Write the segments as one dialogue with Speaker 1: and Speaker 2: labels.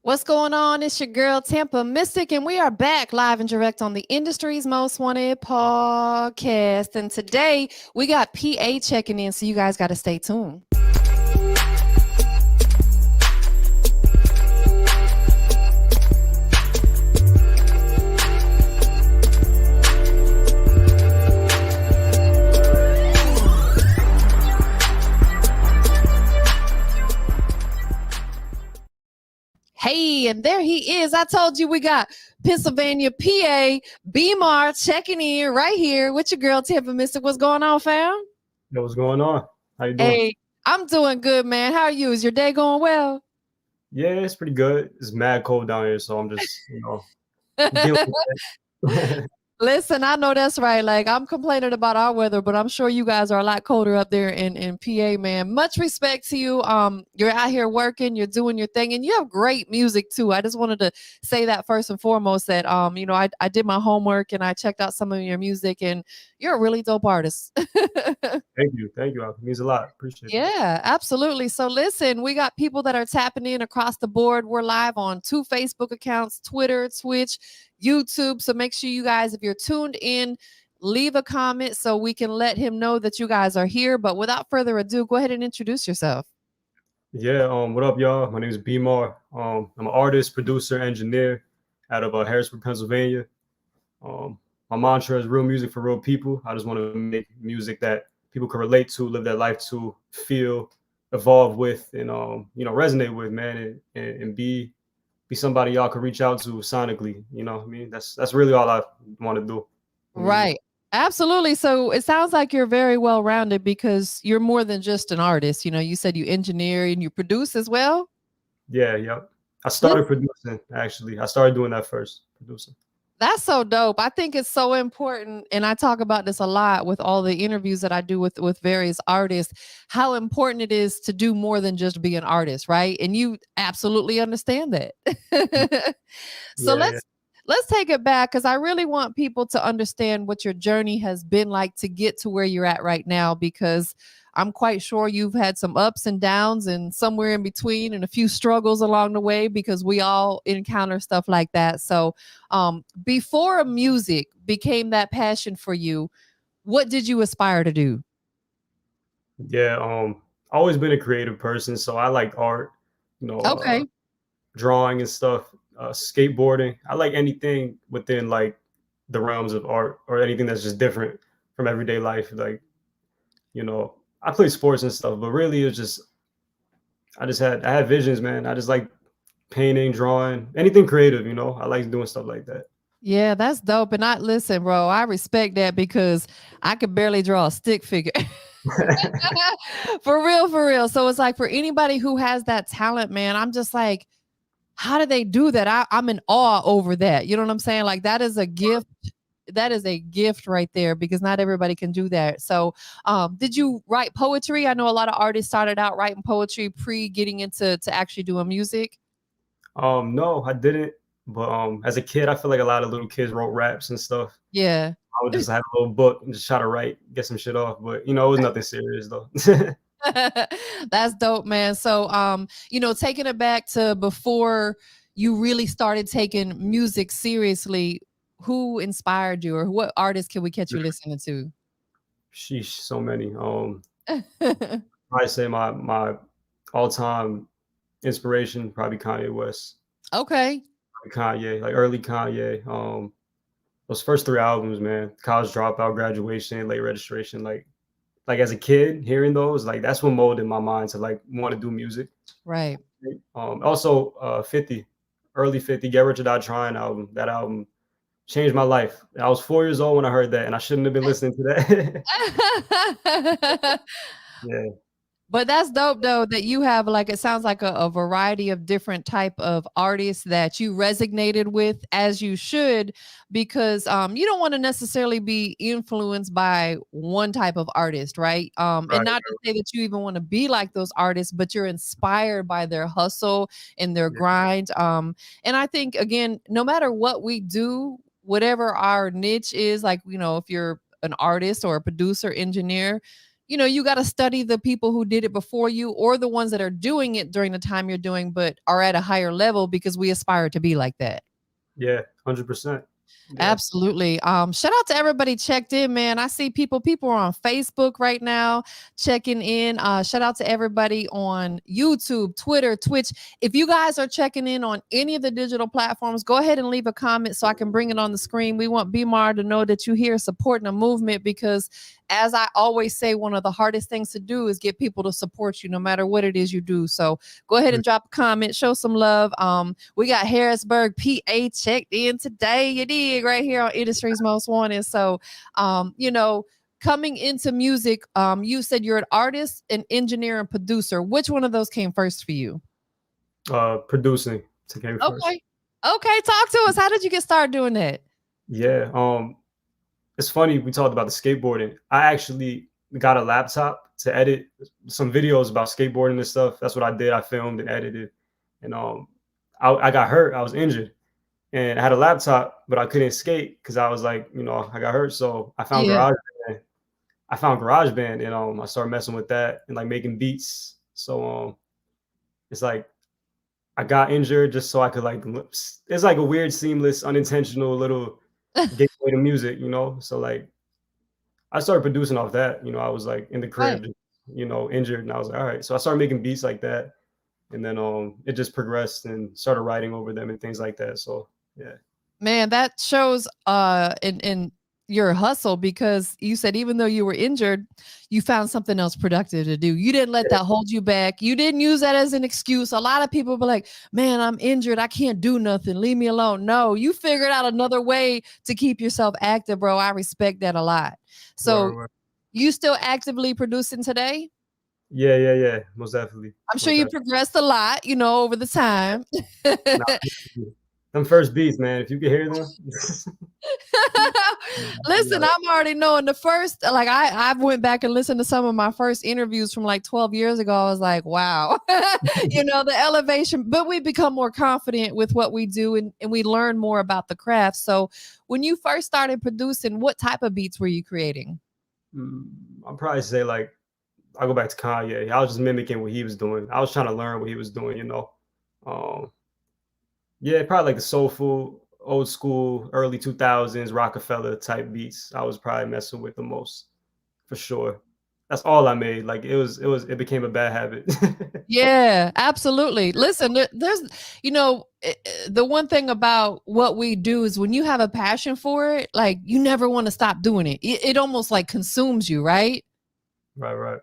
Speaker 1: What's going on? It's your girl TampaMystic, and we are back live and direct on the industry's most wanted podcast. And today we got PA checking in, so you guys got to stay tuned. Hey, and there he is. I told you we got Pennsylvania PA Bmar checking in right here with your girl TampaMystic. What's going on, fam?
Speaker 2: Yo, what's going on? How you doing?
Speaker 1: Hey, I'm doing good, man. How are you? Is your day going well?
Speaker 2: Yeah, it's pretty good. It's mad cold down here, so I'm just, dealing with it.
Speaker 1: Listen, I know that's right. Like, I'm complaining about our weather, but I'm sure you guys are a lot colder up there in PA, man. Much respect to you. You're out here working, you're doing your thing, and you have great music too. I just wanted to say that first and foremost that I did my homework and I checked out some of your music, and you're a really dope artist.
Speaker 2: Thank you. Thank you. It means a lot. Appreciate it.
Speaker 1: Yeah, absolutely. So listen, we got people that are tapping in across the board. We're live on 2 Facebook accounts, Twitter, Twitch, YouTube. So make sure you guys, if you're tuned in, leave a comment so we can let him know that you guys are here. But without further ado, go ahead and introduce yourself.
Speaker 2: Yeah, what up, y'all? My name is Bmar. I'm an artist, producer, engineer out of Harrisburg, Pennsylvania. My mantra is real music for real people. I just want to make music that people can relate to, live their life to, feel, evolve with, and resonate with, man, and be somebody y'all can reach out to sonically. You know what I mean? That's really all I want to do.
Speaker 1: Right. Absolutely. So it sounds like you're very well rounded because you're more than just an artist. You said you engineer and you produce as well.
Speaker 2: Yeah, yep. I started producing, actually. I started doing that first, producing.
Speaker 1: That's so dope. I think it's so important, and I talk about this a lot with all the interviews that I do with various artists, how important it is to do more than just be an artist, right? And you absolutely understand that. So
Speaker 2: Yeah, yeah.
Speaker 1: let's take it back because I really want people to understand what your journey has been like to get to where you're at right now, because I'm quite sure you've had some ups and downs and somewhere in between and a few struggles along the way, because we all encounter stuff like that. So before music became that passion for you, what did you aspire to do?
Speaker 2: Yeah, always been a creative person, so I like art, you know,
Speaker 1: Okay.
Speaker 2: drawing and stuff, skateboarding. I like anything within like the realms of art or anything that's just different from everyday life. Like, I play sports and stuff, but really it's just I had visions, man. I just like painting, drawing, anything creative, I like doing stuff like that.
Speaker 1: Yeah, that's dope. And I listen, bro, I respect that because I could barely draw a stick figure. For real, for real. So it's like for anybody who has that talent, man, I'm just like, how do they do that? I'm in awe over that. You know what I'm saying? Like that is a gift. That is a gift right there because not everybody can do that. So, did you write poetry? I know a lot of artists started out writing poetry pre getting into actually doing music.
Speaker 2: No, I didn't. But as a kid, I feel like a lot of little kids wrote raps and stuff.
Speaker 1: Yeah.
Speaker 2: I would just have a little book and just try to write, get some shit off. But it was nothing serious though.
Speaker 1: That's dope, man. So, taking it back to before you really started taking music seriously, who inspired you or what artists can we catch you listening to?
Speaker 2: Sheesh, so many. I say my all time inspiration probably Kanye West.
Speaker 1: Okay.
Speaker 2: Kanye, like early Kanye. Those first three albums, man. College Dropout, Graduation, Late Registration. Like as a kid, hearing those, like that's what molded my mind to like want to do music.
Speaker 1: Right.
Speaker 2: Also, 50, early 50, Get Rich or Die Trying album. That album changed my life. I was 4 years old when I heard that, and I shouldn't have been listening to that. Yeah.
Speaker 1: But that's dope though that you have, like, it sounds like a variety of different type of artists that you resonated with, as you should, because you don't want to necessarily be influenced by one type of artist, right? And
Speaker 2: Right.
Speaker 1: not to say that you even want to be like those artists, but you're inspired by their hustle and their
Speaker 2: Yeah.
Speaker 1: grind. And I think again, no matter what we do, whatever our niche is, like, if you're an artist or a producer, engineer, you got to study the people who did it before you or the ones that are doing it during the time you're doing, but are at a higher level because we aspire to be like that.
Speaker 2: Yeah, 100%. Yeah.
Speaker 1: Absolutely. Shout out to everybody checked in, man. I see people are on Facebook right now checking in. Shout out to everybody on YouTube, Twitter, Twitch. If you guys are checking in on any of the digital platforms, go ahead and leave a comment so I can bring it on the screen. We want Bmar to know that you're here supporting a movement because, as I always say, one of the hardest things to do is get people to support you no matter what it is you do. So go ahead and drop a comment, show some love. We got Harrisburg PA checked in today. You dig, right here on Industry's Most Wanted. So, coming into music, you said you're an artist, an engineer, and producer. Which one of those came first for you?
Speaker 2: Producing came first.
Speaker 1: Okay, talk to us. How did you get started doing that?
Speaker 2: Yeah, it's funny we talked about the skateboarding. I actually got a laptop to edit some videos about skateboarding and stuff. That's what I did. I filmed and edited, and I got hurt. I was injured, and I had a laptop, but I couldn't skate because I was like, I got hurt. So I found GarageBand. And I started messing with that and like making beats. So it's like I got injured just so I could it's like a weird, seamless, unintentional little gateway to music, So like I started producing off that. I was like in the crib, injured, and I was like, all right. So I started making beats like that, and then it just progressed and started writing over them and things like that. So yeah.
Speaker 1: Man, that shows in your hustle because you said even though you were injured, you found something else productive to do. You didn't let that hold you back. You didn't use that as an excuse. A lot of people be like, man, I'm injured. I can't do nothing. Leave me alone. No, you figured out another way to keep yourself active, bro. I respect that a lot. So you still actively producing today?
Speaker 2: Yeah. Most definitely.
Speaker 1: I'm sure you progressed a lot, over the time.
Speaker 2: Them first beats, man, if you could hear them.
Speaker 1: Listen, I'm already knowing the first, like I went back and listened to some of my first interviews from like 12 years ago. I was like, wow, the elevation, but we become more confident with what we do and we learn more about the craft. So when you first started producing, what type of beats were you creating?
Speaker 2: I'll probably say like, I'll go back to Kanye. I was just mimicking what he was doing. I was trying to learn what he was doing, Yeah, probably like the soulful, old school, early 2000s Rockefeller type beats. I was probably messing with the most, for sure. That's all I made. Like it became a bad habit.
Speaker 1: Yeah, absolutely. Listen, there's, the one thing about what we do is when you have a passion for it, like you never want to stop doing it. It almost like consumes you, right?
Speaker 2: Right.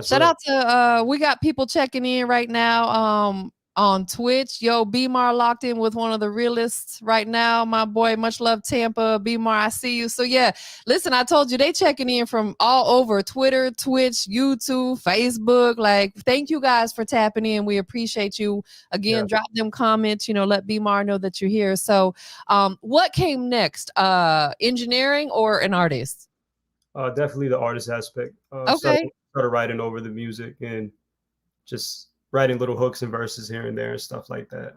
Speaker 1: Shout out to we got people checking in right now on Twitch. Yo, Bmar locked in with one of the realists right now. My boy, much love Tampa. Bmar, I see you. So yeah, listen, I told you they checking in from all over Twitter, Twitch, YouTube, Facebook. Like, thank you guys for tapping in. We appreciate you. Again, drop them comments, let Bmar know that you're here. So what came next? Engineering or an artist?
Speaker 2: Definitely the artist aspect.
Speaker 1: Okay.
Speaker 2: Started writing over the music and just writing little hooks and verses here and there and stuff like that.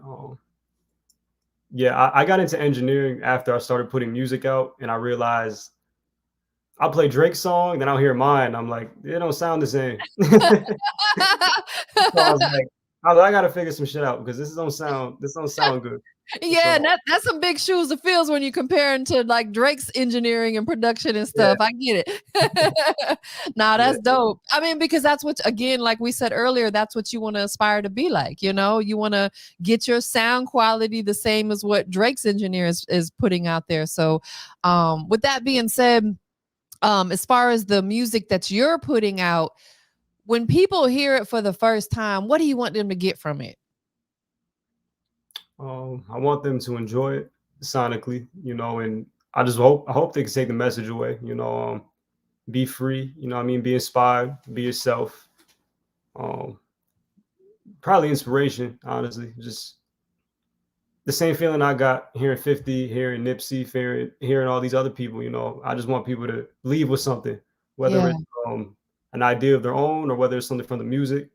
Speaker 2: Yeah, I got into engineering after I started putting music out, and I realized I'll play Drake's song, then I'll hear mine. I'm like, it don't sound the same. So I was like, I gotta figure some shit out because this don't sound good.
Speaker 1: Yeah, so, that's some big shoes to fill when you compare it to like Drake's engineering and production and stuff. Yeah. I get it. Nah, that's dope. I mean, because that's what, again, like we said earlier, that's what you want to aspire to be like. You want to get your sound quality the same as what Drake's engineer is putting out there. So with that being said, as far as the music that you're putting out, when people hear it for the first time, what do you want them to get from it?
Speaker 2: I want them to enjoy it sonically, and I hope they can take the message away, be free, be inspired, be yourself. Probably inspiration, honestly, just the same feeling I got hearing 50, hearing Nipsey, hearing all these other people, I just want people to leave with something, whether it's an idea of their own or whether it's something from the music,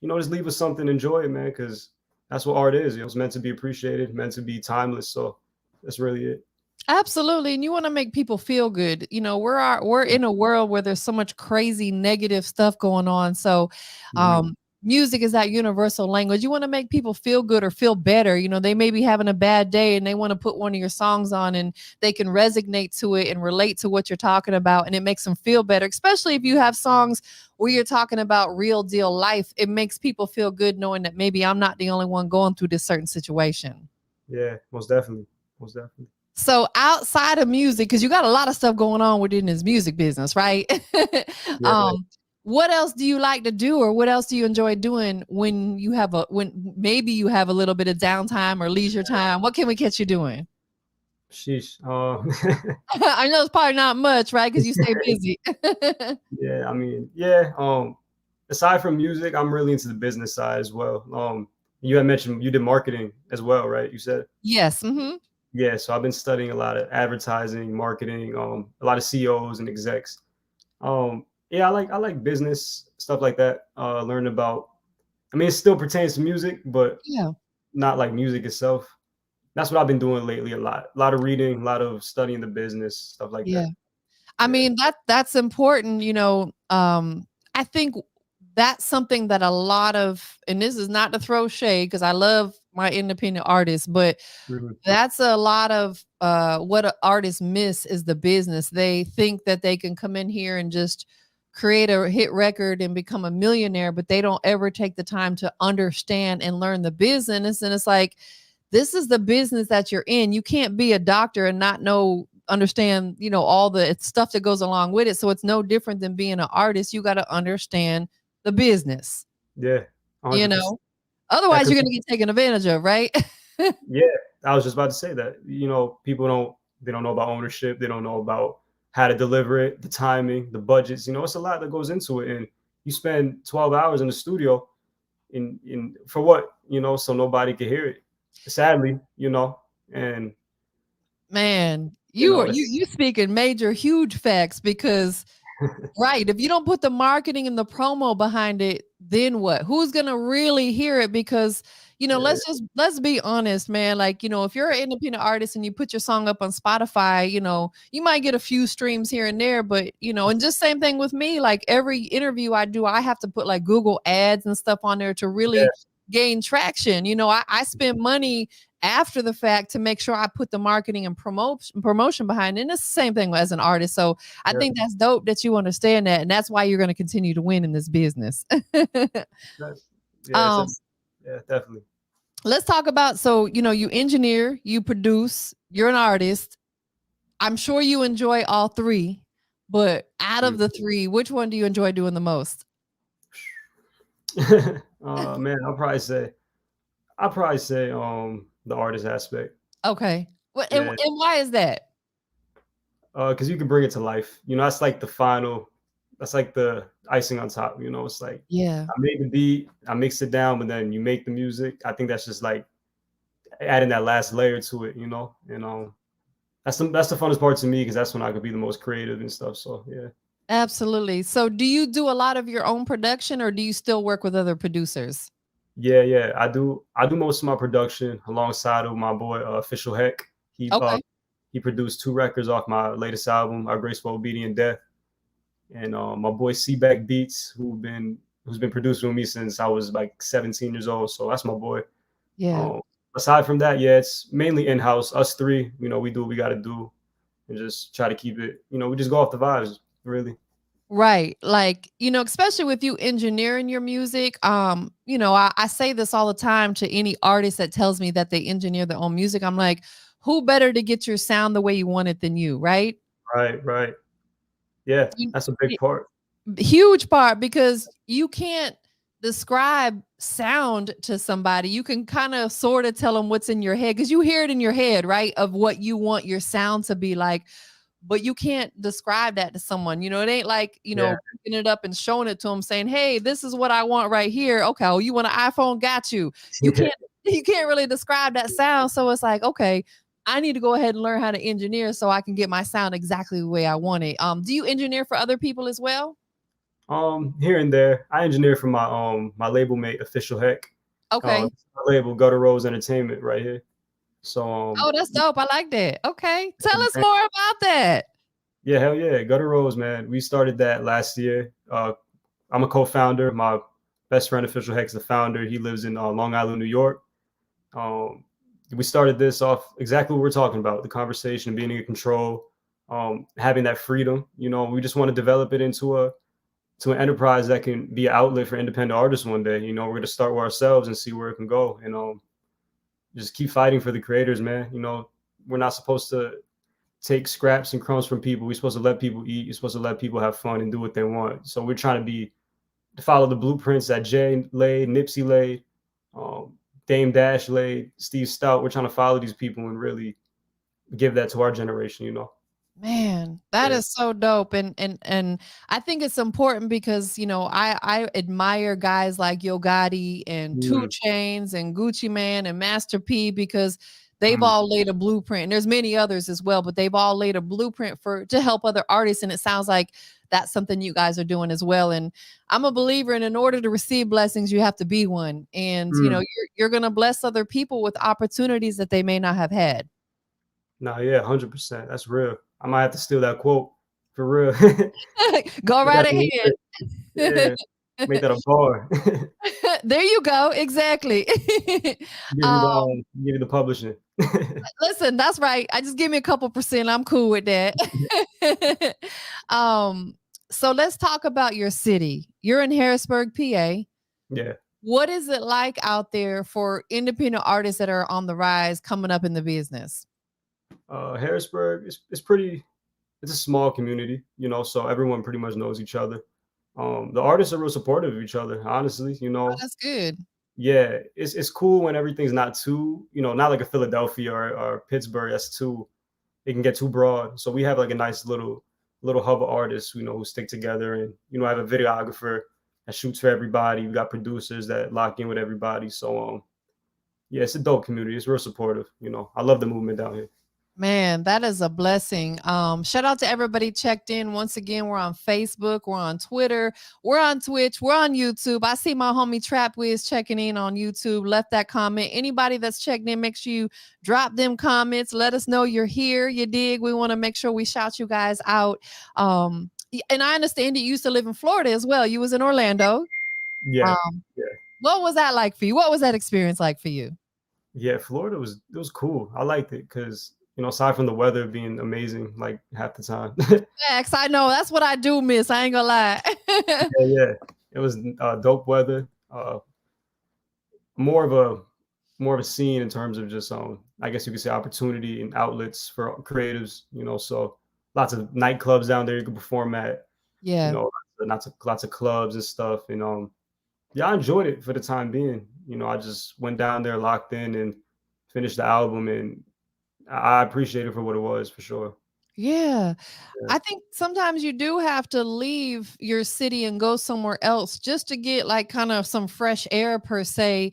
Speaker 2: just leave with something, enjoy it, man, because that's what art is. It's meant to be appreciated, meant to be timeless. So that's really it.
Speaker 1: Absolutely. And you want to make people feel good. You know, we're in a world where there's so much crazy negative stuff going on. So
Speaker 2: Mhm.
Speaker 1: music is that universal language. You want to make people feel good or feel better. You know, they may be having a bad day and they want to put one of your songs on and they can resonate to it and relate to what you're talking about and it makes them feel better, especially if you have songs where you're talking about real deal life. It makes people feel good knowing that maybe I'm not the only one going through this certain situation.
Speaker 2: Yeah, most definitely. Most definitely.
Speaker 1: So outside of music, because you got a lot of stuff going on within this music business, right?
Speaker 2: Yeah.
Speaker 1: um, what else do you like to do, or what else do you enjoy doing when you have when maybe you have a little bit of downtime or leisure time? What can we catch you doing?
Speaker 2: Sheesh.
Speaker 1: I know it's probably not much, right? Because you stay busy.
Speaker 2: Yeah, I mean, yeah. Aside from music, I'm really into the business side as well. You had mentioned you did marketing as well, right? You said.
Speaker 1: Yes. Hmm.
Speaker 2: Yeah, so I've been studying a lot of advertising, marketing, a lot of CEOs and execs. Yeah, I like business stuff like that. Learn about. I mean, it still pertains to music, but
Speaker 1: Yeah.
Speaker 2: not like music itself. That's what I've been doing lately. A lot of reading, a lot of studying the business, stuff like
Speaker 1: Yeah.
Speaker 2: that.
Speaker 1: I
Speaker 2: Yeah.
Speaker 1: mean, that's important, you know. I think that's something that a lot of, and this is not to throw shade because I love my independent artists, but
Speaker 2: Mhm.
Speaker 1: that's a lot of what artists miss is the business. They think that they can come in here and just create a hit record and become a millionaire, but they don't ever take the time to understand and learn the business. And it's like, this is the business that you're in. You can't be a doctor and not understand, you know, all the stuff that goes along with it. So it's no different than being an artist. You got to understand the business,
Speaker 2: Yeah,
Speaker 1: you
Speaker 2: 100%.
Speaker 1: know. Otherwise,
Speaker 2: That
Speaker 1: you're going to get taken advantage of, right?
Speaker 2: Yeah, I was just about to say that. People don't know about ownership. They don't know about how to deliver it, the timing, the budgets. It's a lot that goes into it, and you spend 12 hours in the studio in for what? So nobody can hear it. Sadly, and
Speaker 1: Man,
Speaker 2: you
Speaker 1: you
Speaker 2: know
Speaker 1: are you speaking major huge facts because right, if you don't put the marketing and the promo behind it, then what? Who's going to really hear it? Because, you know,
Speaker 2: yeah,
Speaker 1: let's be honest, man. Like, you know, if you're an independent artist and you put your song up on Spotify, you know, you might get a few streams here and there, but, you know, and just same thing with me. Like every interview I do, I have to put like Google ads and stuff on there to really gain traction. You know, I spend money after the fact to make sure I put the marketing and promotion behind it. And it's the same thing as an artist. So I
Speaker 2: yeah,
Speaker 1: think that's dope that you understand that, and that's why you're going to continue to win in this business.
Speaker 2: that- yeah,
Speaker 1: um,
Speaker 2: yeah, definitely.
Speaker 1: let's talk about, so you know, you engineer, you produce, you're an artist. I'm sure you enjoy all three, but out of
Speaker 2: Mm.
Speaker 1: the three, which one do you enjoy doing the most?
Speaker 2: Man, I'll probably say the artist aspect.
Speaker 1: Okay,
Speaker 2: Yeah,
Speaker 1: and why is that?
Speaker 2: because you can bring it to life. That's like the icing on top. It's like
Speaker 1: Yeah.
Speaker 2: I made the beat, I mixed it down, but then you make the music. I think that's just like adding that last layer to it. That's the funnest part to me because that's when I could be the most creative and stuff. So yeah.
Speaker 1: Absolutely. So do you do a lot of your own production or do you still work with other producers?
Speaker 2: Yeah, yeah, I do most of my production alongside of my boy Official Heck. He uh
Speaker 1: Okay.
Speaker 2: he produced 2 records off my latest album, Our Graceful Obedient Death, and my boy C-Back Beats, who's been producing with me since I was like 17 years old. So that's my boy.
Speaker 1: Yeah.
Speaker 2: Um, Aside from that, yeah, it's mainly in house. Us three, we do what we got to do, and just try to keep it. We just go off the vibes, really.
Speaker 1: Right. Like, you know, especially with you engineering your music. You know, I say this all the time to any artist that tells me that they engineer their own music. I'm like, who better to get your sound the way you want it than you, right?
Speaker 2: Right, right. Yeah,
Speaker 1: You-
Speaker 2: that's a big part.
Speaker 1: Huge part because you can't describe sound to somebody. You can kind of sort of tell them what's in your head because you hear it in your head, right? Of what you want your sound to be like, but you can't describe that to someone. You know, it ain't like, you
Speaker 2: Yeah,
Speaker 1: know, picking it up and showing it to them saying, hey, this is what I want right here. Okay, well, you want an iPhone? Got you. You
Speaker 2: yeah.
Speaker 1: can't, you can't really describe that sound. So it's like, okay, I need to go ahead and learn how to engineer so I can get my sound exactly the way I want it. Do you engineer for other people as well?
Speaker 2: Here and there, I engineer for my label mate, Official Heck.
Speaker 1: Okay.
Speaker 2: My label Gutter Rose Entertainment right here. So
Speaker 1: Oh, that's dope. I like that. Okay. Tell us more about that.
Speaker 2: yeah, hell yeah, Gutter Rose, man. We started that last year. I'm a co-founder. My best friend, Official Heck's the founder. He lives in Long Island, New York. Um, we started this off exactly what we're talking about: the conversation, being in control, having that freedom. We just want to develop it into an enterprise that can be an outlet for independent artists one day. We're going to start with ourselves and see where it can go, and just keep fighting for the creators, man. We're not supposed to take scraps and crumbs from people. We're supposed to let people eat. You're supposed to let people have fun and do what they want. So we're trying to follow the blueprints that Jay laid, Nipsey laid, um, Dame Dash laid, Steve Stout. We're trying to follow these people and really give that to our generation.
Speaker 1: Man, that
Speaker 2: Yeah.
Speaker 1: is so dope. And I think it's important because, I admire guys like Yo Gotti and Two
Speaker 2: Mm,
Speaker 1: Chains and Gucci Man and Master P because they've
Speaker 2: mm,
Speaker 1: all laid a blueprint. And there's many others as well, but they've all laid a blueprint to help other artists. And it sounds like that's something you guys are doing as well. And I'm a believer in order to receive blessings, you have to be one. And
Speaker 2: mm.
Speaker 1: you're gonna bless other people with opportunities that they may not have had.
Speaker 2: Nah, yeah, 100%. That's real. I might have to steal that quote for real.
Speaker 1: Go
Speaker 2: Put
Speaker 1: right
Speaker 2: that to
Speaker 1: ahead.
Speaker 2: work. Yeah, make that a bar.
Speaker 1: There you go. Exactly. Um,
Speaker 2: Give you the publishing.
Speaker 1: listen, that's right. I just give me a couple percent. I'm cool with that. um, so let's talk about your city. You're in Harrisburg, PA.
Speaker 2: Yeah.
Speaker 1: What is it like out there for independent artists that are on the rise coming up in the business?
Speaker 2: Harrisburg is pretty. It's a small community, so everyone pretty much knows each other. The artists are real supportive of each other, honestly.
Speaker 1: Oh, that's good.
Speaker 2: Yeah, it's cool when everything's not too, not like a Philadelphia or Pittsburgh. That's too, it can get too broad. So we have like a nice little hub of artists, who stick together, and have a videographer that shoots for everybody. We got producers that lock in with everybody. So yeah, it's a dope community. It's real supportive. I love the movement down here.
Speaker 1: Man, that is a blessing. Shout out to everybody checked in. Once again, we're on Facebook, we're on Twitter, we're on Twitch, we're on YouTube. I see my homie Trap Wiz checking in on YouTube. Left that comment. Anybody that's checked in, make sure you drop them comments. Let us know you're here. You dig? We want to make sure we shout you guys out. And I understand that you used to live in Florida as well. You was in Orlando.
Speaker 2: Yeah,
Speaker 1: Um,
Speaker 2: yeah,
Speaker 1: what was that like for you? What was that experience like for you?
Speaker 2: yeah. Florida was cool. I liked it because aside from the weather being amazing, like half the time.
Speaker 1: Facts, I know. That's what I do miss. I ain't gonna lie.
Speaker 2: Yeah, yeah. It was dope weather. More of a more of a scene in terms of just I guess you could say opportunity and outlets for creatives. So lots of nightclubs down there you could perform at. You
Speaker 1: Yeah.
Speaker 2: know, lots of clubs and stuff. And yeah, I enjoyed it for the time being. I just went down there, locked in, and finished the album, and I appreciate it for what it was for sure.
Speaker 1: Yeah.
Speaker 2: Yeah.
Speaker 1: I think sometimes you do have to leave your city and go somewhere else just to get like kind of some fresh air per se,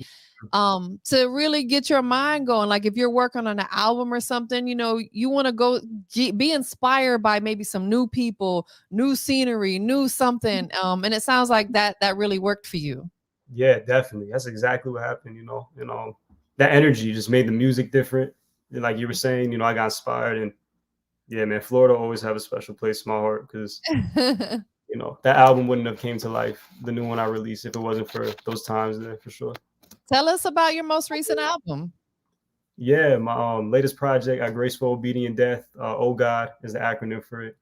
Speaker 1: to really get your mind going. Like if you're working on an album or something, you want to go be inspired by maybe some new people, new scenery, new something. And it sounds like that really worked for you.
Speaker 2: Yeah, definitely. That's exactly what happened. That energy just made the music different. And like you were saying, I got inspired, and yeah, man, Florida always have a special place in my heart because that album wouldn't have came to life, the new one I released, if it wasn't for those times there for sure.
Speaker 1: Tell us about your most recent album.
Speaker 2: Yeah, my latest project, Graceful, Obedient Death, OGOD is the acronym for it.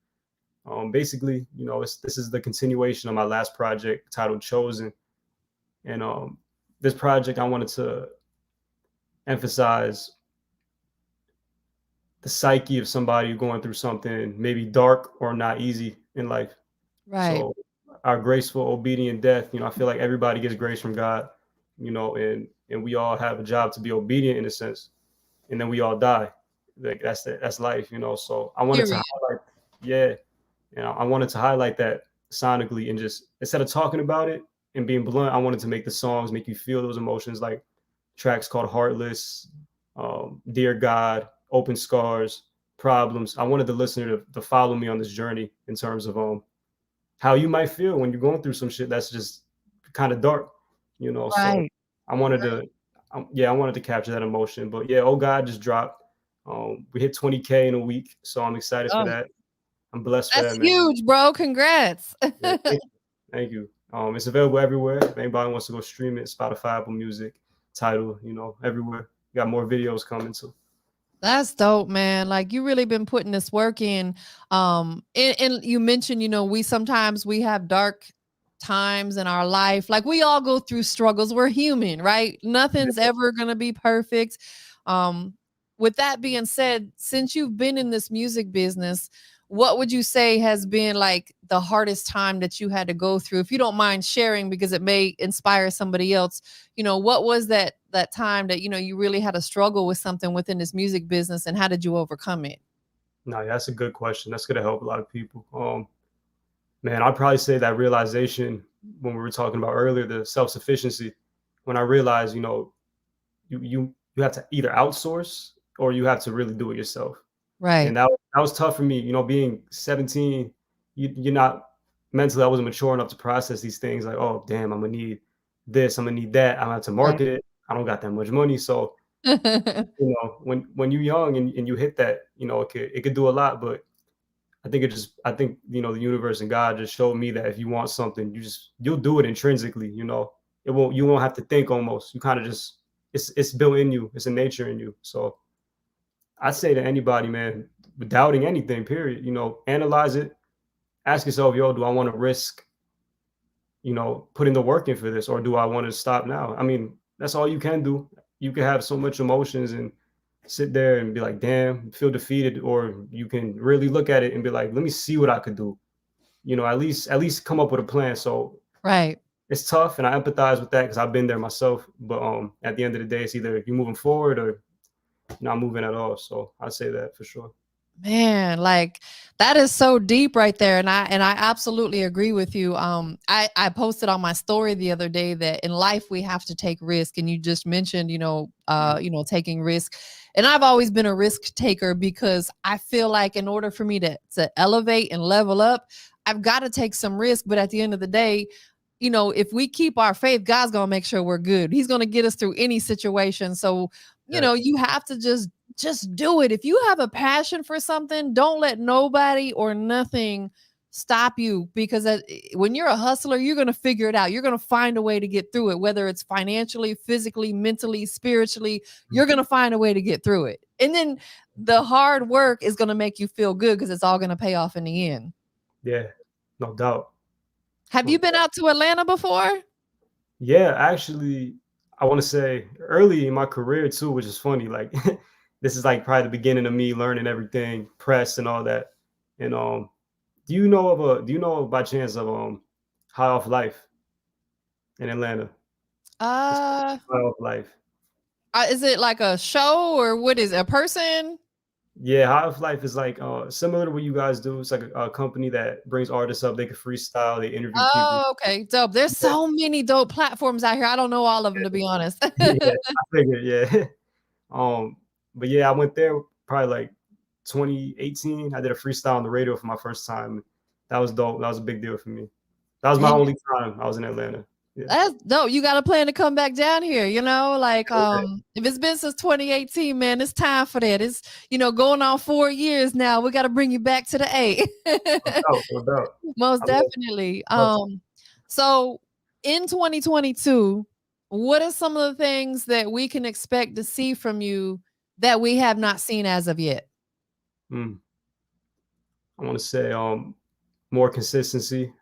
Speaker 2: Basically, this is the continuation of my last project titled Chosen. And this project, I wanted to emphasize the psyche of somebody going through something maybe dark or not easy in life.
Speaker 1: Right.
Speaker 2: So our graceful, obedient death, I feel like everybody gets grace from God, and we all have a job to be obedient in a sense, and then we all die. Like that's life. So I wanted to
Speaker 1: Period.
Speaker 2: highlight, yeah, I wanted to highlight that sonically, and just instead of talking about it and being blunt, I wanted to make the songs make you feel those emotions, like tracks called Heartless, Dear God, Open Scars, Problems. I wanted the listener to follow me on this journey in terms of how you might feel when you're going through some shit that's just kind of dark. So
Speaker 1: Right.
Speaker 2: I wanted to yeah, I wanted to capture that emotion. But yeah, oh God just dropped. We hit 20K in a week, so I'm excited for
Speaker 1: Oh,
Speaker 2: that. I'm blessed for
Speaker 1: that's
Speaker 2: that, man.
Speaker 1: huge, bro. Congrats.
Speaker 2: Yeah, thank you. Thank you. It's available everywhere. If anybody wants to go stream it, Spotify, Apple Music, Tidal, everywhere. Got more videos coming too.
Speaker 1: That's dope, man. Like you really been putting this work in. And you mentioned, we sometimes we have dark times in our life. Like we all go through struggles. We're human, right? Nothing's ever gonna be perfect. Um, with that being said, since you've been in this music business, what would you say has been like the hardest time that you had to go through? If you don't mind sharing, because it may inspire somebody else, what was that time that you really had a struggle with something within this music business, and how did you overcome it?
Speaker 2: No, that's a good question. That's gonna help a lot of people. Man, I'd probably say that realization when we were talking about earlier, the self-sufficiency, when I realized, you have to either outsource or you have to really do it yourself.
Speaker 1: Right.
Speaker 2: And that was tough for me, being 17, you're not mentally, I wasn't mature enough to process these things like, oh damn, I'm gonna need this, I'm gonna need that, I'm gonna have to
Speaker 1: Right.
Speaker 2: market it. I don't got that much money. So, when you're young and you hit that, it could do a lot, but I think the universe and God just showed me that if you want something, you'll do it intrinsically. You won't have to think almost. You kind of just it's built in you. It's a nature in you. So I say to anybody, man, doubting anything, period, analyze it, ask yourself, yo, do I want to risk, putting the work in for this, or do I want to stop now? I mean, that's all you can do. You can have so much emotions and sit there and be like, damn, feel defeated, or you can really look at it and be like, let me see what I could do. At least come up with a plan. So
Speaker 1: Right.
Speaker 2: it's tough, and I empathize with that because I've been there myself. But at the end of the day, it's either you're moving forward or not moving at all. So I'd say that for sure.
Speaker 1: Man, like that is so deep right there, and I absolutely agree with you. I posted on my story the other day that in life we have to take risk, and you just mentioned, taking risk. And I've always been a risk taker because I feel like in order for me to elevate and level up, I've got to take some risk. But at the end of the day, if we keep our faith, God's gonna make sure we're good. He's gonna get us through any situation. So,
Speaker 2: Yeah.
Speaker 1: you have to just do it. If you have a passion for something, don't let nobody or nothing stop you, because when you're a hustler, you're going to figure it out. You're going to find a way to get through it, whether it's financially, physically, mentally, spiritually, you're going to find a way to get through it. And then the hard work is going to make you feel good because it's all going to pay off in the end.
Speaker 2: Yeah, no doubt.
Speaker 1: Have
Speaker 2: No
Speaker 1: you been
Speaker 2: doubt.
Speaker 1: out to Atlanta before?
Speaker 2: Yeah, actually, I want to say early in my career too, which is funny. Like, this is like probably the beginning of me learning everything, press and all that. And do you know by chance of High Off Life in Atlanta? It's
Speaker 1: Uh,
Speaker 2: High Off Life.
Speaker 1: is it like a show, or what is it, a person?
Speaker 2: Yeah, High Off Life is like similar to what you guys do. It's like a company that brings artists up. They can freestyle, they interview people.
Speaker 1: Oh, okay. Dope. There's
Speaker 2: Yeah,
Speaker 1: so many dope platforms out here. I don't know all of them, to be honest.
Speaker 2: yeah, I figured, yeah. Um, but yeah, I went there probably like 2018. I did a freestyle on the radio for my first time. That was dope. That was a big deal for me. That was my
Speaker 1: Man,
Speaker 2: only time I was in Atlanta. Yeah.
Speaker 1: that's dope. You got a plan to come back down here, like
Speaker 2: Yeah,
Speaker 1: if it's been since 2018, man, it's time for that. It's going on 4 years now. We got to bring you back to the A.
Speaker 2: no doubt, no doubt.
Speaker 1: Most
Speaker 2: I love,
Speaker 1: definitely.
Speaker 2: love to.
Speaker 1: So in 2022, what are some of the things that we can expect to see from you that we have not seen as of yet?
Speaker 2: Mm, I want to say more consistency,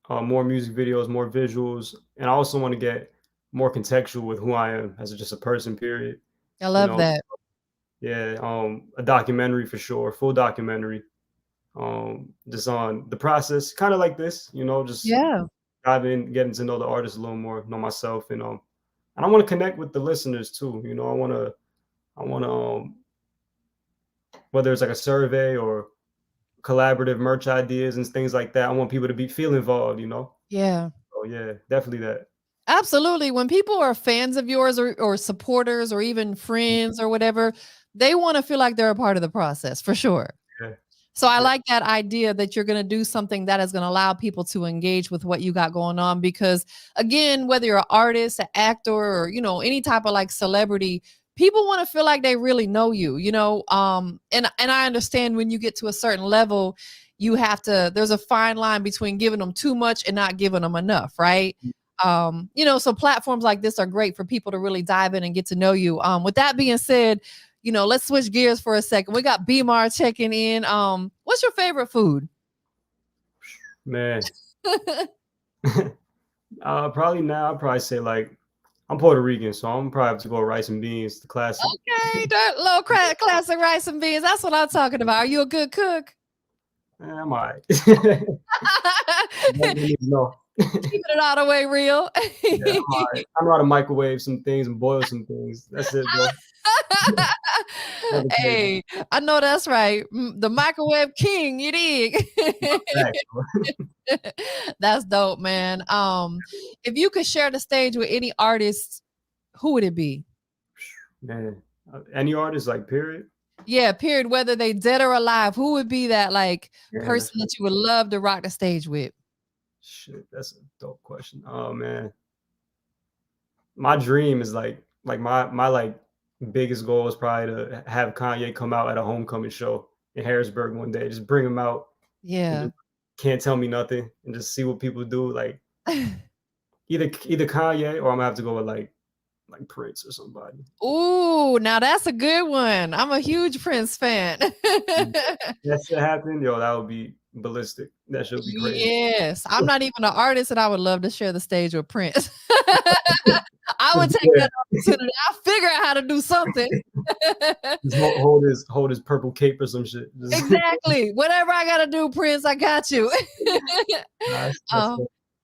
Speaker 2: more music videos, more visuals, and I also want to get more contextual with who I am as just a person. Period.
Speaker 1: I
Speaker 2: You
Speaker 1: love
Speaker 2: know,
Speaker 1: that.
Speaker 2: yeah. A documentary for sure, full documentary. Just on the process, kind of like this. Just
Speaker 1: Yeah.
Speaker 2: dive in, getting to know the artist a little more, know myself, and I want to connect with the listeners too. I want to, whether it's like a survey or collaborative merch ideas and things like that. I want people to feel involved.
Speaker 1: Yeah.
Speaker 2: So yeah, definitely that.
Speaker 1: Absolutely. When people are fans of yours, or supporters, or even friends or whatever, they want to feel like they're a part of the process for sure.
Speaker 2: Yeah.
Speaker 1: So I like that idea that you're going to do something that is going to allow people to engage with what you got going on. Because again, whether you're an artist, an actor, or, you know, any type of like celebrity, people want to feel like they really know you, you know? And I understand when you get to a certain level, you have to, there's a fine line between giving them too much and not giving them enough. Right. You know, so platforms like this are great for people to really dive in and get to know you. With that being said, you know, let's switch gears for a second. We got Bmar checking in. What's your favorite food?
Speaker 2: Man, probably now I'd probably say like I'm Puerto Rican, so I'm probably have to go rice and beans, the classic.
Speaker 1: Okay, that low classic rice and beans. That's what I'm talking about. Are you a good cook?
Speaker 2: I'm all right. No.
Speaker 1: Keeping it all the way real.
Speaker 2: Yeah, I'm all right. I know how to microwave some things and boil some things. That's it, bro.
Speaker 1: Hey, I know that's right. The microwave king, you dig? That's dope, man. If you could share the stage with any artist, who would it be?
Speaker 2: Man, any artist, like, period?
Speaker 1: Yeah, period. Whether they dead or alive, who would be that like person that you would love to rock the stage with?
Speaker 2: Shit, that's a dope question. Oh man, my dream is like my like biggest goal is probably to have Kanye come out at a homecoming show in Harrisburg one day. Just bring him out and
Speaker 1: Yeah.
Speaker 2: just can't tell me nothing and just see what people do. Like either Kanye or I'm gonna have to go with like Prince or somebody.
Speaker 1: Ooh, now that's a good one. I'm a huge Prince fan.
Speaker 2: That should happen, yo. That would be ballistic. That should be crazy.
Speaker 1: Yes, I'm not even an artist, and I would love to share the stage with Prince. I would take that opportunity. I'll figure out how to do something.
Speaker 2: Just hold his purple cape or some shit. Just
Speaker 1: Exactly. Whatever I gotta do, Prince, I got you.
Speaker 2: that's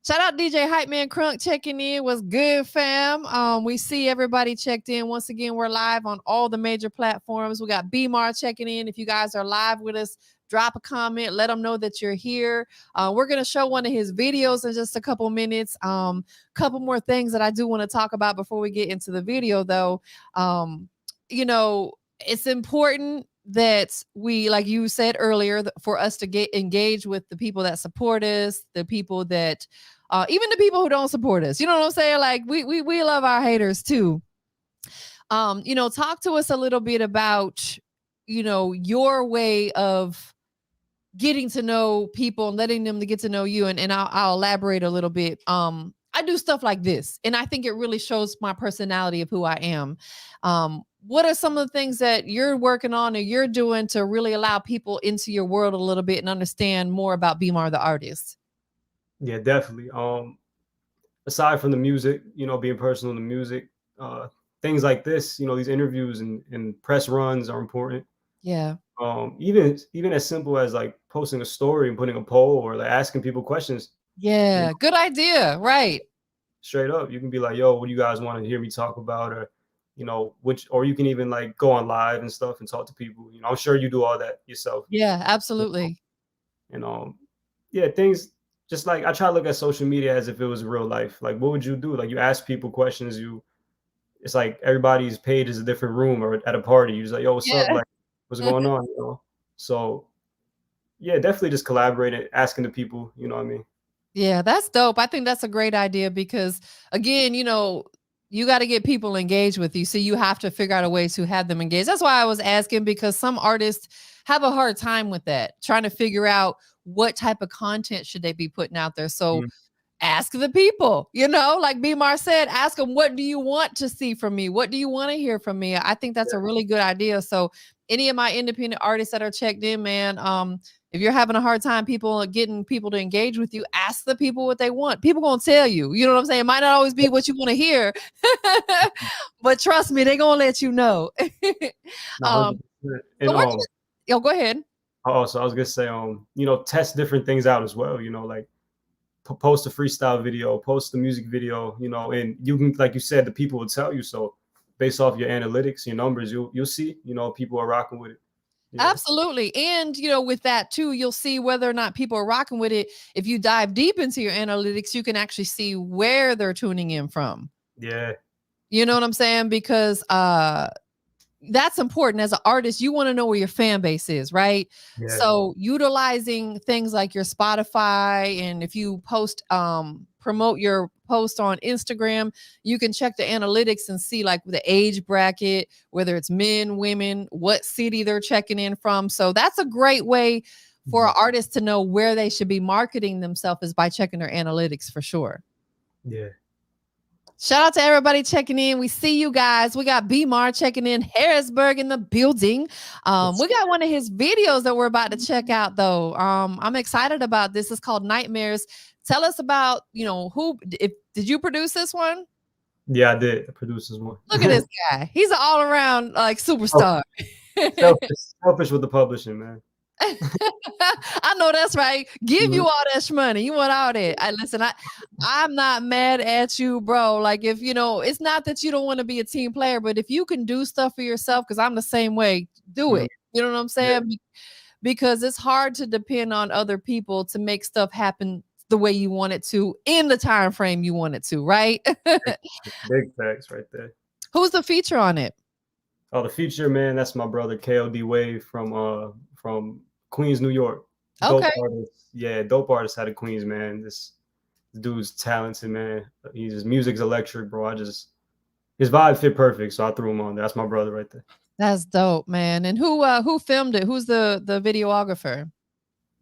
Speaker 1: Shout out DJ Hype Man Crunk checking in. What's good, fam? We see everybody checked in. Once again, we're live on all the major platforms. We got Bmar checking in. If you guys are live with us, drop a comment. Let them know that you're here. We're going to show one of his videos in just a couple minutes. Couple more things that I do want to talk about before we get into the video, though. You know, it's important that we, like you said earlier, for us to get engaged with the people that support us, the people that even the people who don't support us. You know what I'm saying? Like we love our haters too. You know, talk to us a little bit about, you know, your way of getting to know people and letting them to get to know you. And I'll elaborate a little bit. I do stuff like this, and I think it really shows my personality of who I am. What are some of the things that you're working on or you're doing to really allow people into your world a little bit and understand more about Bmar the artist?
Speaker 2: Yeah, definitely. Aside from the music, you know, being personal in the music, things like this, you know, these interviews and press runs are important.
Speaker 1: Yeah.
Speaker 2: Even as simple as like posting a story and putting a poll or like asking people questions.
Speaker 1: Yeah,
Speaker 2: You know,
Speaker 1: good idea. Right.
Speaker 2: straight up, you can be like, "Yo, what do you guys want to hear me talk about?" Or, you know, or you can even like go on live and stuff and talk to people. You know, I'm sure you do all that yourself.
Speaker 1: Yeah, absolutely.
Speaker 2: And yeah, things just like I try to look at social media as if it was real life. Like, what would you do? Like, you ask people questions. It's like everybody's page is a different room or at a party. You're just like, "Yo, what's up?
Speaker 1: Yeah.
Speaker 2: Like, what's going on?" You know. So yeah, definitely just collaborating, asking the people. You know what I mean?
Speaker 1: Yeah, that's dope. I think that's a great idea because, again, you know, you got to get people engaged with you. So you have to figure out a way to have them engaged. That's why I was asking, because some artists have a hard time with that, trying to figure out what type of content should they be putting out there. So
Speaker 2: Mhm.
Speaker 1: ask the people, you know, like Bmar said, ask them, what do you want to see from me? What do you want to hear from me? I think that's a really good idea. So any of my independent artists that are checked in, man, if you're having a hard time getting people to engage with you, ask the people what they want. People gonna tell you. You know what I'm saying? It might not always be what you want to hear, but trust me, they're gonna let you know.
Speaker 2: No,
Speaker 1: um,
Speaker 2: 100%.
Speaker 1: so
Speaker 2: And
Speaker 1: yo, go ahead.
Speaker 2: also I was gonna say, you know, test different things out as well. You know, like post a freestyle video, post a music video. You know, and you can, like you said, the people will tell you. So based off your analytics, your numbers, you'll see. You know, people are rocking with it. Yeah,
Speaker 1: Absolutely. And, you know, with that too, you'll see whether or not people are rocking with it. If you dive deep into your analytics, you can actually see where they're tuning in from.
Speaker 2: yeah,
Speaker 1: You know what I'm saying? Because that's important as an artist. You want to know where your fan base is, right?
Speaker 2: Yeah.
Speaker 1: So utilizing things like your Spotify, and if you post, promote your post on Instagram, you can check the analytics and see like the age bracket, whether it's men, women, what city they're checking in from. So that's a great way for an artist to know where they should be marketing themselves, is by checking their analytics for sure.
Speaker 2: Yeah.
Speaker 1: Shout out to everybody checking in. We see you guys. We got Bmar checking in, Harrisburg in the building. We got one of his videos that we're about to check out though. I'm excited about this. It's called Nightmares. Tell us about, did you produce this one?
Speaker 2: Yeah, I did. I produced this one.
Speaker 1: Look at this guy. He's an all around like superstar.
Speaker 2: Selfish with the publishing, man.
Speaker 1: I know that's right. Give you all that money. You want all that. Listen, I'm not mad at you, bro. Like, if it's not that you don't want to be a team player, but if you can do stuff for yourself, because I'm the same way, do it. You know what I'm saying? Yeah. Because it's hard to depend on other people to make stuff happen the way you want it to, in the time frame you want it to, right?
Speaker 2: Big facts right there.
Speaker 1: Who's the feature on it?
Speaker 2: Oh, the feature, man, that's my brother KOD Wave from Queens, New York.
Speaker 1: Okay.
Speaker 2: Dope artist. Yeah, dope artist out of Queens, man. This dude's talented, man. His music's electric, bro. His vibe fit perfect, so I threw him on there. That's my brother right there.
Speaker 1: That's dope, man. And who filmed it? Who's the videographer?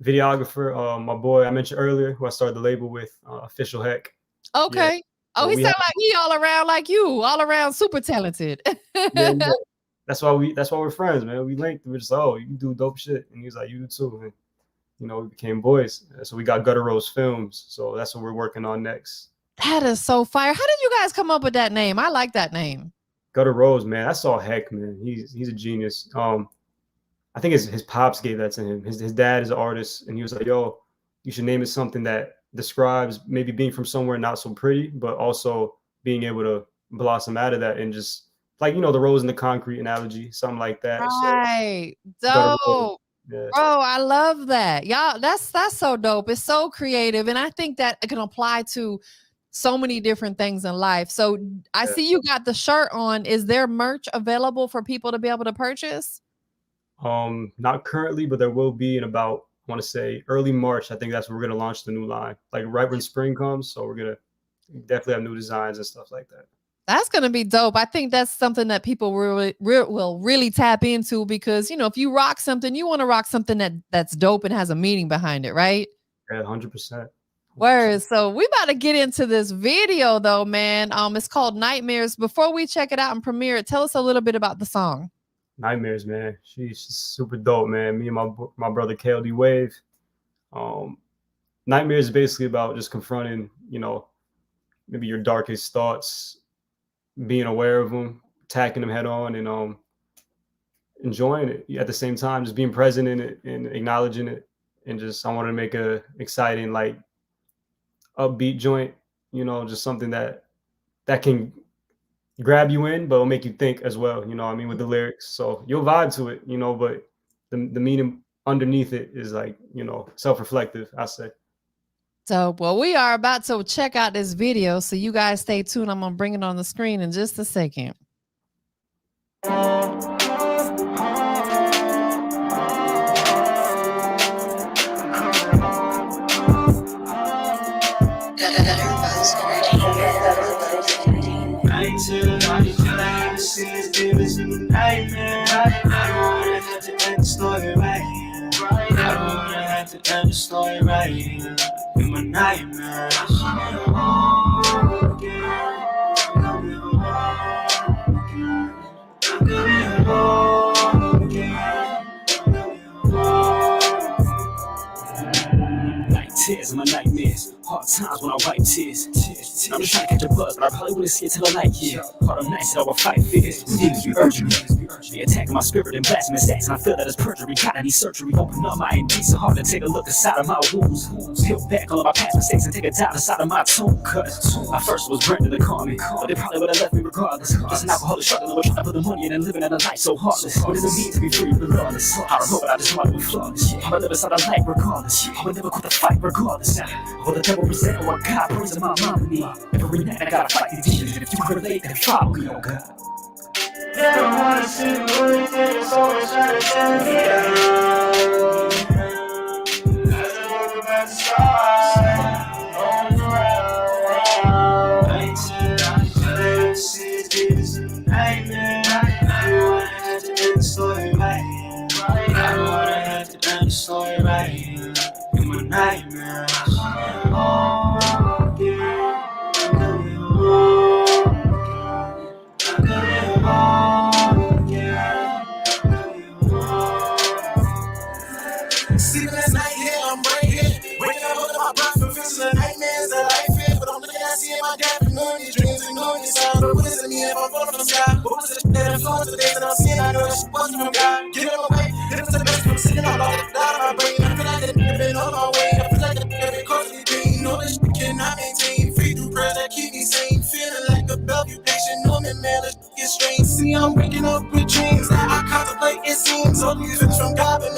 Speaker 2: Videographer, my boy I mentioned earlier, who I started the label with, Official Heck.
Speaker 1: Okay. Yeah. Oh, he sound like he all around like you, all around super talented.
Speaker 2: Yeah. That's why we're friends, man. We linked. We're just, you do dope shit, and he's like, you do too. And, we became boys. So we got Gutter Rose Films. So that's what we're working on next.
Speaker 1: That is so fire. How did you guys come up with that name? I like that name.
Speaker 2: Gutter Rose, man. That's all Heck, man. He's a genius. I think his pops gave that to him. His dad is an artist, and he was like, yo, you should name it something that describes maybe being from somewhere not so pretty, but also being able to blossom out of that, and just like, the rose in the concrete analogy, something like that.
Speaker 1: Right. So, dope. Yeah. Bro, I love that. Y'all, that's so dope. It's so creative. And I think that it can apply to so many different things in life. So I see you got the shirt on. Is there merch available for people to be able to purchase?
Speaker 2: Not currently, but there will be in about, I want to say early March. I think that's when we're going to launch the new line, like right when spring comes. So we're going to definitely have new designs and stuff like that.
Speaker 1: That's going to be dope. I think that's something that people will really tap into, because, if you rock something, you want to rock something that's dope and has a meaning behind it, right?
Speaker 2: Yeah, 100%.
Speaker 1: Whereas, so we about to get into this video though, man. It's called Nightmares. Before we check it out and premiere it, tell us a little bit about the song.
Speaker 2: Nightmares, man. She's super dope, man. Me and my brother KOD Wave. Nightmares is basically about just confronting, maybe your darkest thoughts, being aware of them, attacking them head on, and enjoying it at the same time, just being present in it and acknowledging it. And just, I wanted to make a exciting, like, upbeat joint, just something that can grab you in, but will make you think as well, with the lyrics. So you'll vibe to it, but the meaning underneath it is like, self-reflective, I say.
Speaker 1: So, well, we are about to check out this video, so you guys stay tuned. I'm going to bring it on the screen in just a second.
Speaker 3: In my nightmares, like tears in my nightmares, hard times when I wipe tears. I'm just trying to catch a buzz, but I probably wouldn't see it till the night, yeah. Hard on nights, I will fight fears. Demons be urging me. They attacking my spirit and blasting stacks, and I feel that it's perjury. Gotta need surgery. Open up my indecent heart and take a look inside of my wounds. Peel back all of my past mistakes and take a dive inside of my tomb. Cause I first was Brandon to call me, but they probably would have left me regardless. Just an alcoholic struggling with trying to put the money in and living in a life so heartless. What does it mean to be free regardless? I don't know, but I just want to be flawless. I'ma live inside a light regardless. I'ma never quit the fight regardless. Will the devil resent what God brings in my mind me? Every night I gotta fight these demons, and if you can relate, then follow me, oh God. They don't wanna see the Story right here in my nightmares. Oh, yeah. Sleeping last night, yeah, I'm right here. Waking up with my breath, feels the nightmares that life is. But I'm looking at seeing my gap, ignoring these dreams, ignoring these sounds. What is it me if I'm falling from the sky? What was it that influenced the days that I'm seeing? I know that she wasn't from God. Get it away, get it to the best. I'm sitting all out of my brain. I feel like that nigga been on my way. I feel like that nigga been close to me. You know this shit cannot maintain. Free through prayers that keep me sane. Feeling like a Bellevue patient. No man, this shit get strange. See, I'm waking up with dreams that I contemplate. It seems all these things from God, but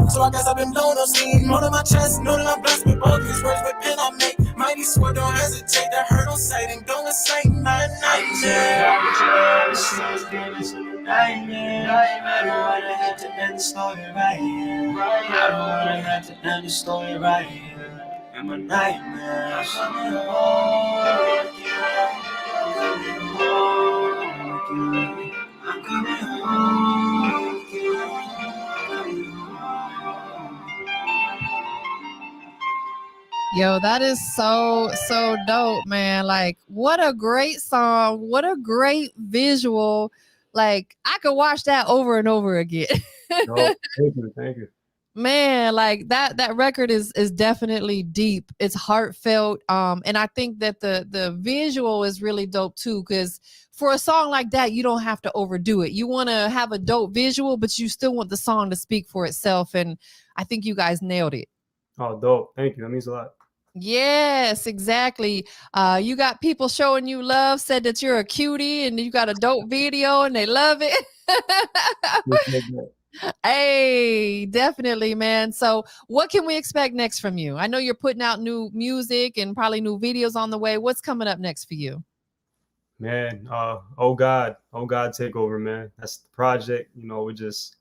Speaker 3: so I guess I've been blown up steam. More than my chest, know that I'm blessed with all these words, with pen I make. Mighty sword, don't hesitate. That hurt on sight and don't incite my nightmare. Nightmare. I don't wanna have to end the story right here. I don't wanna have to end the story right here. In my nightmares. I'm coming home again. I'm coming home again.
Speaker 1: Yo, that is so dope, man. Like, what a great song. What a great visual. Like, I could watch that over and over again.
Speaker 2: No, thank you.
Speaker 1: Man, like that record is definitely deep. It's heartfelt. And I think that the visual is really dope too, because for a song like that, you don't have to overdo it. You want to have a dope visual, but you still want the song to speak for itself. And I think you guys nailed it.
Speaker 2: Oh, dope. Thank you. That means a lot.
Speaker 1: Yes, exactly. You got people showing you love, said that you're a cutie and you got a dope video and they love it. Hey, definitely, man. So what can we expect next from you? I know you're putting out new music and probably new videos on the way. What's coming up next for you?
Speaker 2: Man, OGOD takeover, man. That's the project. You know, we're just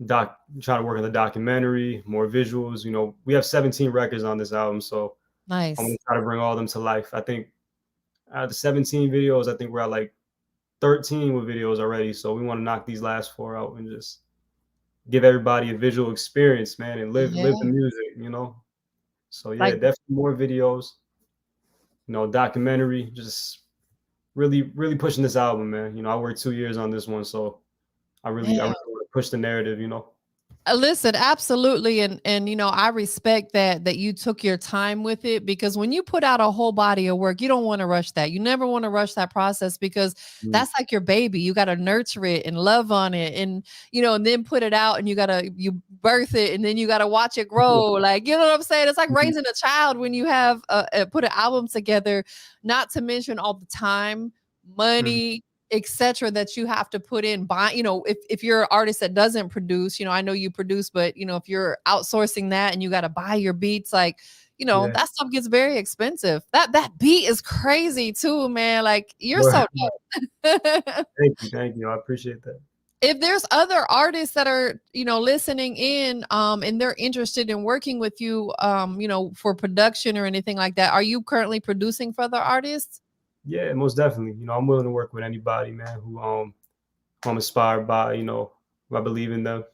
Speaker 2: trying to work on the documentary, more visuals. You know, we have 17 records on this album, so
Speaker 1: Nice.
Speaker 2: I'm gonna try to bring all of them to life. I think out of the 17 videos, I think we're at like 13 with videos already. So we want to knock these last 4 out and just give everybody a visual experience, man, and live the music, you know. So yeah,
Speaker 1: Like,
Speaker 2: definitely more videos, you know, documentary, just really pushing this album, man. You know, I worked 2 years on this one, so I really want to push the narrative, you know.
Speaker 1: listen, absolutely. And you know, I respect that you took your time with it, because when you put out a whole body of work, you don't want to rush that. You never want to rush that process, because that's like your baby. You got to nurture it and love on it, and you know, and then put it out, and you birth it, and then you got to watch it grow. Like, you know what I'm saying? It's like raising a child when you have put an album together, not to mention all the time, money, etc., that you have to put in. Buy, you know, if you're an artist that doesn't produce, you know, I know you produce, but you know, if you're outsourcing that and you got to buy your beats, like, you know, that stuff gets very expensive. That beat is crazy too, man. Like, you're so dope.
Speaker 2: Thank you. I appreciate that.
Speaker 1: If there's other artists that are, you know, listening in, and they're interested in working with you, you know, for production or anything like that, are you currently producing for other artists?
Speaker 2: Yeah, most definitely. You know, I'm willing to work with anybody, man, who I'm inspired by, you know, who I believe in them.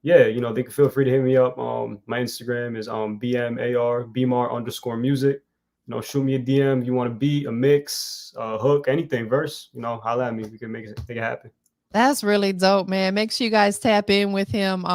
Speaker 2: Yeah, you know, they can feel free to hit me up. My Instagram is Bmar_music. You know, shoot me a DM. You want a beat, a mix, a hook, anything, verse, you know, holla at me. We can make it happen.
Speaker 1: That's really dope, man. Make sure you guys tap in with him.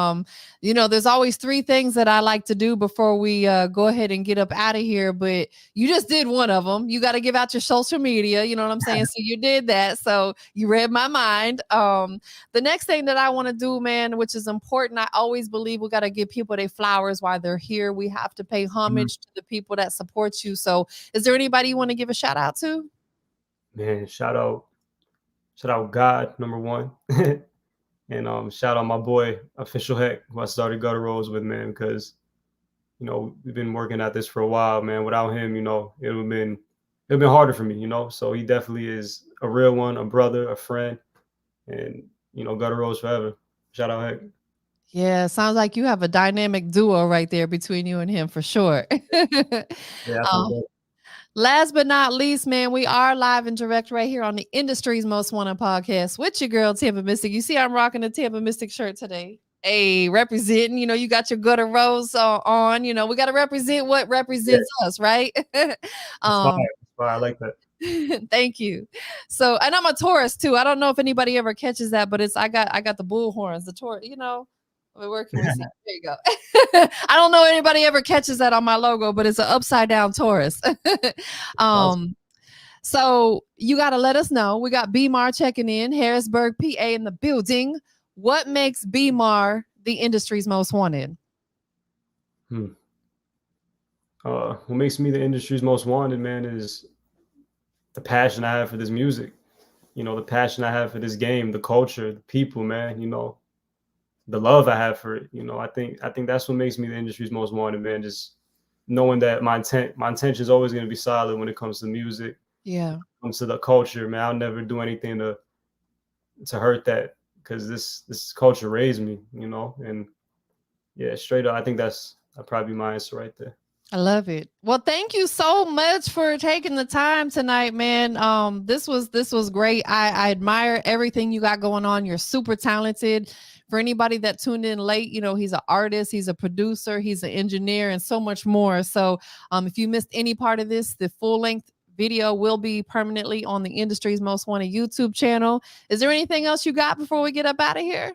Speaker 1: You know, there's always 3 things that I like to do before we go ahead and get up out of here, but you just did one of them. You got to give out your social media, you know what I'm saying? So you did that. So you read my mind. The next thing that I want to do, man, which is important, I always believe we got to give people their flowers while they're here. We have to pay homage to the people that support you. So is there anybody you want to give a shout out to?
Speaker 2: Man, shout out God, number 1. And shout out my boy Official Heck, who I started Gutter Rolls with, man, because you know, we've been working at this for a while, man. Without him, you know, it would have been harder for me, you know. So he definitely is a real one, a brother, a friend, and you know, Gutter Rolls forever. Shout out Heck.
Speaker 1: Yeah, sounds like you have a dynamic duo right there between you and him for sure.
Speaker 2: Yeah, I
Speaker 1: Um,
Speaker 2: think
Speaker 1: Last but not least, man, we are live and direct right here on the industry's most wanted podcast with your girl, TampaMystic. You see, I'm rocking the TampaMystic shirt today. Hey, representing, you got your gutter rose on, we got to represent what represents us, right?
Speaker 2: that's fire. That's fire. I like that.
Speaker 1: Thank you. So, and I'm a Taurus too. I don't know if anybody ever catches that, but I got the bull horns, the Taurus, where can we see? There you go. I don't know if anybody ever catches that on my logo, but it's an upside down Taurus.
Speaker 2: Awesome.
Speaker 1: So you got to let us know. We got Bmar checking in, Harrisburg PA in the building. What makes Bmar the industry's most wanted?
Speaker 2: What makes me the industry's most wanted, man, is the passion I have for this music. The passion I have for this game, the culture, the people, man. The love I have for it. I think that's what makes me the industry's most wanted, man. Just knowing that my intention is always going to be solid when it comes to music.
Speaker 1: Yeah.
Speaker 2: When it comes to the culture, man. I'll never do anything to hurt that, because this culture raised me, and yeah, straight up, I think that'd probably be my answer right there.
Speaker 1: I love it. Well, thank you so much for taking the time tonight, man. This was great. I admire everything you got going on. You're super talented. For anybody that tuned in late, he's an artist, he's a producer, he's an engineer, and so much more. So if you missed any part of this, the full-length video will be permanently on the industry's most wanted YouTube channel. Is there anything else you got before we get up out of here?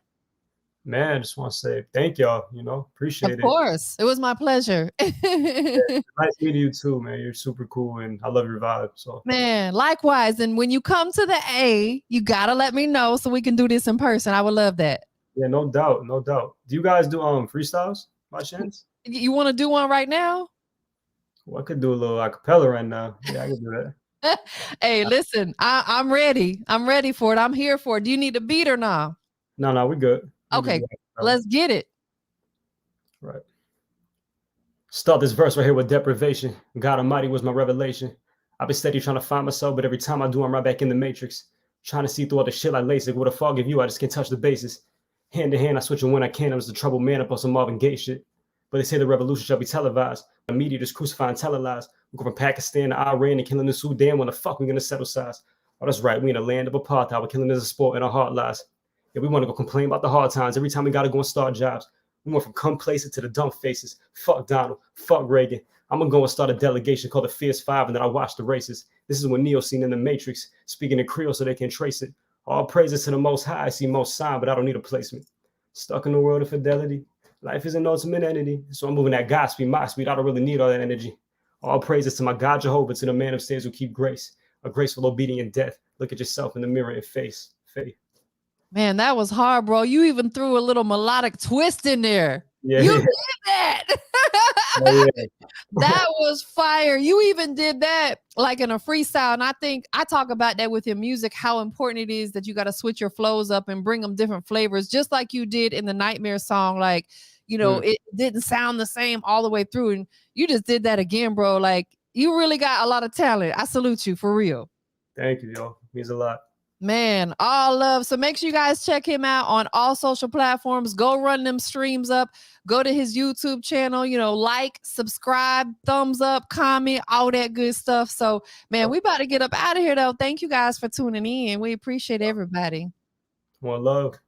Speaker 2: Man, I just want to say thank y'all, appreciate it.
Speaker 1: Of course. It was my pleasure.
Speaker 2: Yeah, nice meeting you too, man. You're super cool and I love your vibe. So
Speaker 1: man, likewise. And when you come to the A, you gotta let me know so we can do this in person. I would love that.
Speaker 2: Yeah, no doubt, no doubt. Do you guys do freestyles by chance?
Speaker 1: You want to do one right now?
Speaker 2: Well, I could do a little acapella right now. Yeah, I can do that.
Speaker 1: Hey, listen, I'm ready. I'm ready for it. I'm here for it. Do you need a beat or not?
Speaker 2: No, we good.
Speaker 1: Okay, let's get it.
Speaker 2: Right. Start this verse right here with deprivation. God Almighty was my revelation. I've been steady trying to find myself, but every time I do, I'm right back in the matrix. Trying to see through all the shit like LASIK. With a fog of you, I just can't touch the bases. Hand to hand, I switch it when I can. I'm just a troubled man up on some Marvin Gaye shit. But they say the revolution shall be televised. The media just crucifying telelies. We go from Pakistan to Iran and killing the Sudan. When the fuck we gonna settle sides? Oh, that's right. We in a land of apartheid. We're killing as a sport and our heart lies. Yeah, we want to go complain about the hard times. Every time we got to go and start jobs. We went from complacent to the dumb faces. Fuck Donald. Fuck Reagan. I'm going to go and start a delegation called the Fierce Five, and then I watch the races. This is when Neo seen in the Matrix, speaking in Creole so they can trace it. All praises to the Most High. I see most sign, but I don't need a placement. Stuck in the world of fidelity. Life is an ultimate entity. So I'm moving at God speed, my speed. I don't really need all that energy. All praises to my God Jehovah, to the man upstairs who keep grace. A graceful obedient death. Look at yourself in the mirror and face. Faith.
Speaker 1: Man, that was hard, bro. You even threw a little melodic twist in there.
Speaker 2: Yeah,
Speaker 1: you did that.
Speaker 2: Oh, yeah.
Speaker 1: That was fire. You even did that like in a freestyle. And I think I talk about that with your music, how important it is that you got to switch your flows up and bring them different flavors, just like you did in the Nightmare song. Like, it didn't sound the same all the way through. And you just did that again, bro. Like, you really got a lot of talent. I salute you for real.
Speaker 2: Thank you, yo. It means a lot.
Speaker 1: Man, all love. So make sure you guys check him out on all social platforms. Go run them streams up. Go to his YouTube channel, like, subscribe, thumbs up, comment, all that good stuff. So, man, we about to get up out of here, though. Thank you guys for tuning in. We appreciate everybody.
Speaker 2: One love.